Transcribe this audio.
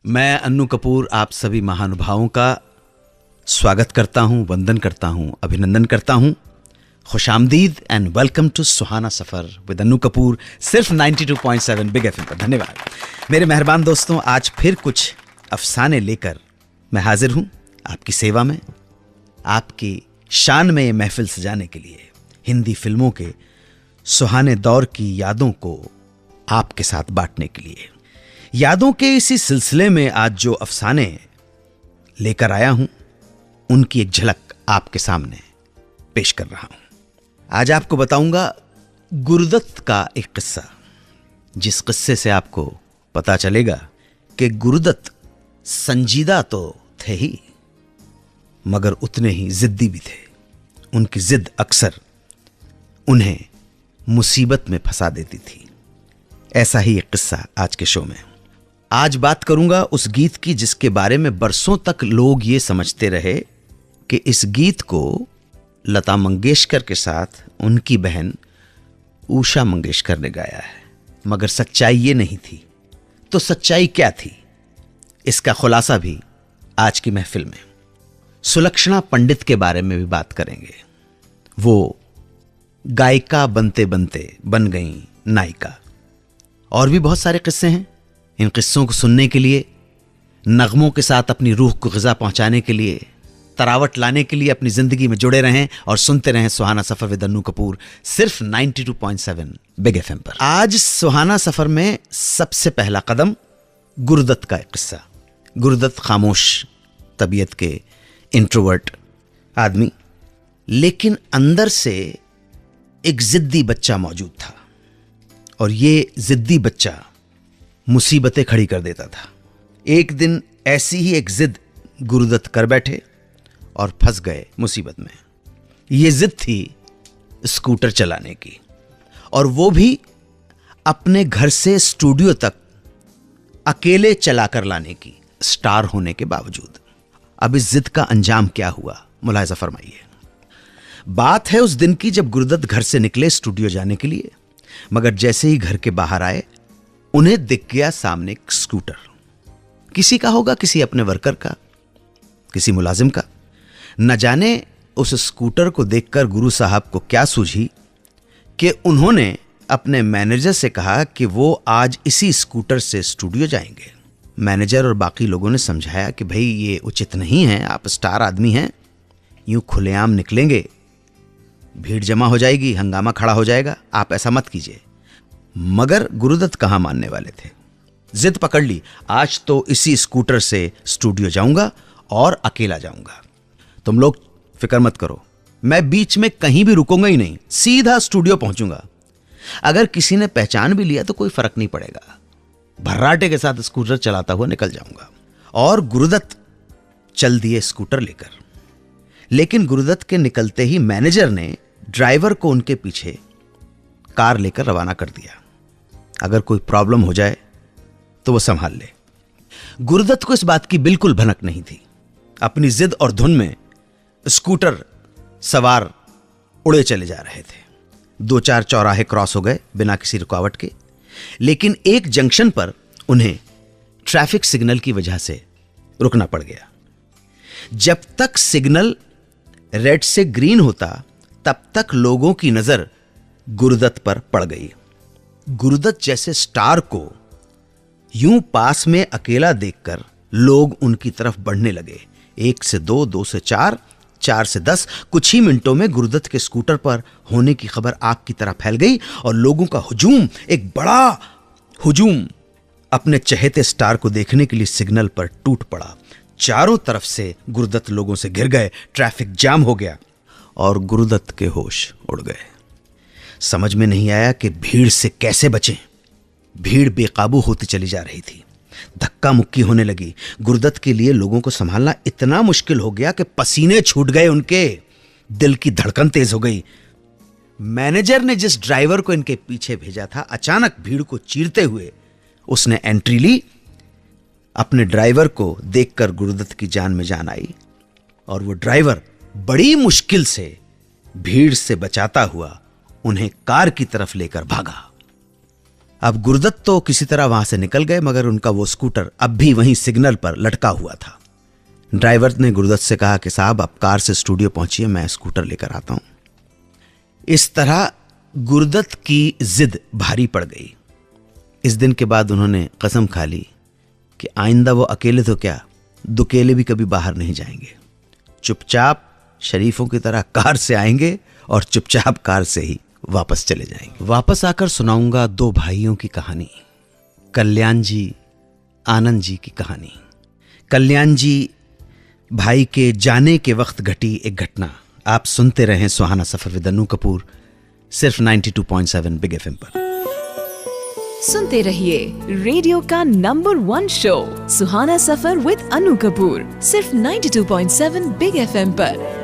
मैं अन्नू कपूर आप सभी महानुभावों का स्वागत करता हूं, वंदन करता हूं, अभिनंदन करता हूं। खुशामदीद एंड वेलकम टू सुहाना सफ़र विद अन्नू कपूर, सिर्फ 92.7 बिग एफएम पर। धन्यवाद मेरे मेहरबान दोस्तों। आज फिर कुछ अफसाने लेकर मैं हाजिर हूं आपकी सेवा में, आपकी शान में ये महफिल सजाने के लिए, हिंदी फिल्मों के सुहाने दौर की यादों को आपके साथ बांटने के लिए। यादों के इसी सिलसिले में आज जो अफसाने लेकर आया हूं उनकी एक झलक आपके सामने पेश कर रहा हूं। आज आपको बताऊंगा गुरुदत्त का एक किस्सा, जिस किस्से से आपको पता चलेगा कि गुरुदत्त संजीदा तो थे ही, मगर उतने ही जिद्दी भी थे। उनकी जिद अक्सर उन्हें मुसीबत में फंसा देती थी। ऐसा ही एक किस्सा आज के शो में। आज बात करूंगा उस गीत की जिसके बारे में बरसों तक लोग ये समझते रहे कि इस गीत को लता मंगेशकर के साथ उनकी बहन उषा मंगेशकर ने गाया है, मगर सच्चाई ये नहीं थी। तो सच्चाई क्या थी, इसका खुलासा भी आज की महफिल में। सुलक्षणा पंडित के बारे में भी बात करेंगे। वो गायिका बनते बनते बन गई नायिका। और भी बहुत सारे किस्से हैं। इन किस्सों को सुनने के लिए, नगमों के साथ अपनी रूह को ग़िज़ा पहुंचाने के लिए, तरावट लाने के लिए अपनी जिंदगी में जुड़े रहें और सुनते रहें सुहाना सफर विद अन्नू कपूर, सिर्फ 92.7 बिग एफएम पर। आज सुहाना सफर में सबसे पहला कदम गुरुदत्त का एक किस्सा। गुरुदत्त खामोश तबीयत के इंट्रोवर्ट आदमी, लेकिन अंदर से एक जिद्दी बच्चा मौजूद था। और ये जिद्दी बच्चा मुसीबतें खड़ी कर देता था। एक दिन ऐसी ही एक जिद गुरुदत्त कर बैठे और फंस गए मुसीबत में। ये जिद थी स्कूटर चलाने की, और वो भी अपने घर से स्टूडियो तक अकेले चलाकर लाने की, स्टार होने के बावजूद। अब इस जिद का अंजाम क्या हुआ, मुलाहिजा फरमाइए। बात है उस दिन की जब गुरुदत्त घर से निकले स्टूडियो जाने के लिए, मगर जैसे ही घर के बाहर आए उन्हें दिख गया सामने एक स्कूटर। किसी का होगा, किसी अपने वर्कर का, किसी मुलाजिम का। न जाने उस स्कूटर को देखकर गुरु साहब को क्या सूझी कि उन्होंने अपने मैनेजर से कहा कि वो आज इसी स्कूटर से स्टूडियो जाएंगे। मैनेजर और बाकी लोगों ने समझाया कि भाई ये उचित नहीं है, आप स्टार आदमी हैं, यूं खुलेआम निकलेंगे, भीड़ जमा हो जाएगी, हंगामा खड़ा हो जाएगा, आप ऐसा मत कीजिए। मगर गुरुदत्त कहां मानने वाले थे। जिद पकड़ ली, आज तो इसी स्कूटर से स्टूडियो जाऊंगा और अकेला जाऊंगा। तुम लोग फिक्र मत करो, मैं बीच में कहीं भी रुकूंगा ही नहीं, सीधा स्टूडियो पहुंचूंगा। अगर किसी ने पहचान भी लिया तो कोई फर्क नहीं पड़ेगा, भर्राटे के साथ स्कूटर चलाता हुआ निकल जाऊंगा। और गुरुदत्त चल दिए स्कूटर लेकर। लेकिन गुरुदत्त के निकलते ही मैनेजर ने ड्राइवर को उनके पीछे कार लेकर रवाना कर दिया। अगर कोई प्रॉब्लम हो जाए तो वो संभाल ले। गुरुदत्त को इस बात की बिल्कुल भनक नहीं थी। अपनी जिद और धुन में स्कूटर सवार उड़े चले जा रहे थे। 2-4 चौराहे क्रॉस हो गए बिना किसी रुकावट के। लेकिन एक जंक्शन पर उन्हें ट्रैफिक सिग्नल की वजह से रुकना पड़ गया। जब तक सिग्नल रेड से ग्रीन होता तब तक लोगों की नजर गुरुदत्त पर पड़ गई। गुरुदत्त जैसे स्टार को यूं पास में अकेला देखकर लोग उनकी तरफ बढ़ने लगे। 1 से 2, 2 से 4, 4 से 10। कुछ ही मिनटों में गुरुदत्त के स्कूटर पर होने की खबर आग की तरह फैल गई और लोगों का हुजूम, एक बड़ा हुजूम अपने चहेते स्टार को देखने के लिए सिग्नल पर टूट पड़ा। चारों तरफ से गुरुदत्त लोगों से घिर गए, ट्रैफिक जाम हो गया और गुरुदत्त के होश उड़ गए। समझ में नहीं आया कि भीड़ से कैसे बचें। भीड़ बेकाबू होती चली जा रही थी, धक्का मुक्की होने लगी। गुरुदत्त के लिए लोगों को संभालना इतना मुश्किल हो गया कि पसीने छूट गए उनके, दिल की धड़कन तेज हो गई। मैनेजर ने जिस ड्राइवर को इनके पीछे भेजा था, अचानक भीड़ को चीरते हुए उसने एंट्री ली। अपने ड्राइवर को देखकर गुरुदत्त की जान में जान आई और वो ड्राइवर बड़ी मुश्किल से भीड़ से बचाता हुआ उन्हें कार की तरफ लेकर भागा। अब गुरुदत्त तो किसी तरह वहां से निकल गए, मगर उनका वो स्कूटर अब भी वहीं सिग्नल पर लटका हुआ था। ड्राइवर ने गुरुदत्त से कहा कि साहब आप कार से स्टूडियो पहुंचिए, मैं स्कूटर लेकर आता हूं। इस तरह गुरुदत्त की जिद भारी पड़ गई। इस दिन के बाद उन्होंने कसम खा ली कि आइंदा वो अकेले तो क्या, दुकेले भी कभी बाहर नहीं जाएंगे। चुपचाप शरीफों की तरह कार से आएंगे और चुपचाप कार से ही वापस चले जाएंगे। वापस आकर सुनाऊंगा दो भाइयों की कहानी, कल्याण जी, आनंद जी की कहानी। कल्याण जी भाई के जाने के वक्त घटी एक घटना। आप सुनते रहें सुहाना सफर विद अन्नू कपूर, सिर्फ 92.7 बिग एफएम पर। सुनते रहिए रेडियो का number 1 show Suhana suffer with Annu Kapoor, सिर्फ 92.7 बिग एफएम पर।